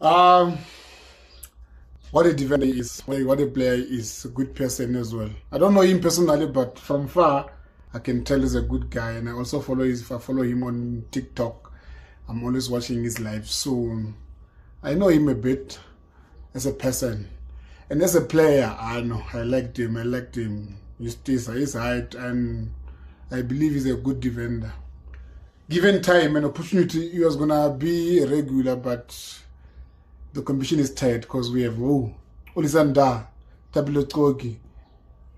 Um, what a defender is, what a player is, a good person as well. I don't know him personally, but from far, I can tell he's a good guy. And I also follow him on TikTok. I'm always watching his live, so I know him a bit as a person. And as a player, I liked him. His height, and I believe he's a good defender. Given time and opportunity, he was gonna be a regular, but the competition is tight because we have Olisanda, Tabilo Kogi,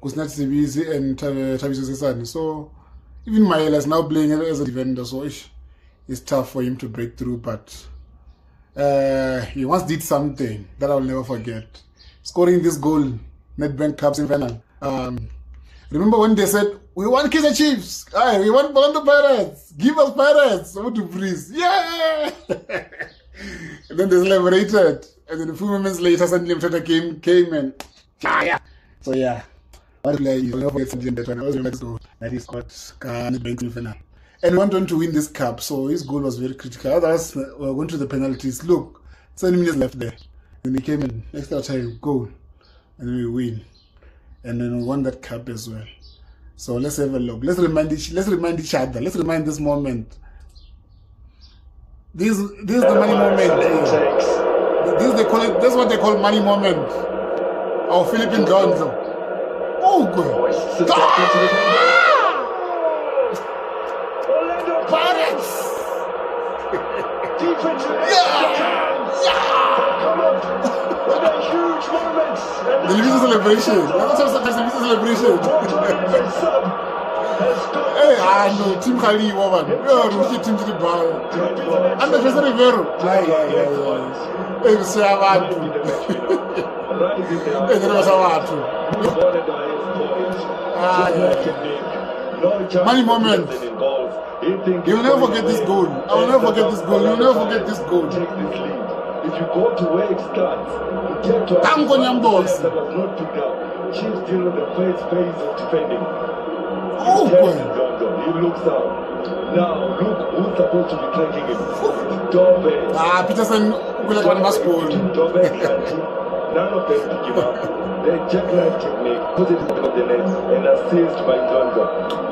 Kusnat busy, and Tabiso Sesani. So even Maela is now playing as a defender, so it's tough for him to break through, but he once did something that I'll never forget. Scoring this goal, Nedbank Cup semi-final. Remember when they said, we want Kaizer Chiefs, we want Orlando Pirates, give us Pirates, I want to freeze, yeah! And then they celebrated, and then a few moments later, suddenly Mtata came and, yeah! So yeah, what a player, you'll never forget something that when I was remember this goal, that he scored Nedbank semi-final. And we wanted to win this cup, so his goal was very critical. Otherwise, we went to the penalties. Look, 7 minutes left there. And he came in, extra time, goal, and then we win. And then we won that cup as well. So let's have a look. Let's remind each other. Let's remind this moment. This is the money moment. This is what they call money moment. Our Philippine Gonzo. Oh, good. Pirates! The Levisa celebration. The celebration. Hey, no, Team Khali, woman. We Team to the bar. And the Jose Rivero. Hey, we say abantu. Hey, there was abantu. Money moment. You'll never forget this goal. I will never forget this goal. You'll never forget this goal. If you go to where it starts, you get to Tango Nyambos. that was not picked up. She's still on the first phase of defending. Oh, boy. He looks out. Now, look who's supposed to be tracking him. Dove. Peterson will have one must goal. Dove and Kanti. None of them pick him up. The jackknife technique, put it on the net, and assist by Donzo.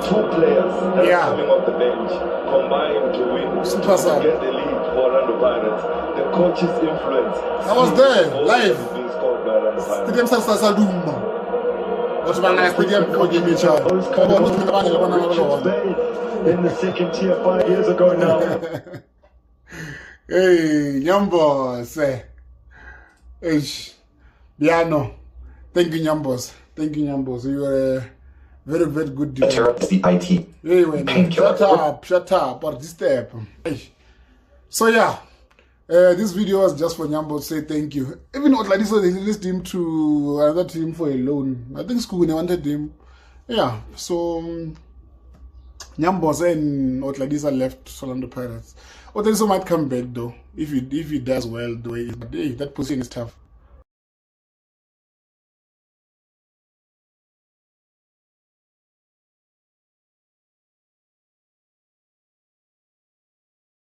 Two players that are coming off the bench, combined to win, to get the lead for Orlando Pirates. The coach's influence. I was there, live. Being scored by Orlando Pirates. Stadium Sasaluma. What's my last stadium for game each other? In the second tier 5 years ago now. Hey, Nyambos. Hey, Biano. Thank you, Nyambos. Thank you, Nyambos. You are a very, very good defender. Interrupt the IT. Hey, wait, shut up, or this step. Hey. So yeah, this video was just for Nyambos to say thank you. Even Otladiso, they released him to another team for a loan. I think Skugune wanted him. Yeah, so Nyambos and Otladiso left Orlando Pirates. Otladiso might come back though, if he does well the way. But hey, that position is tough.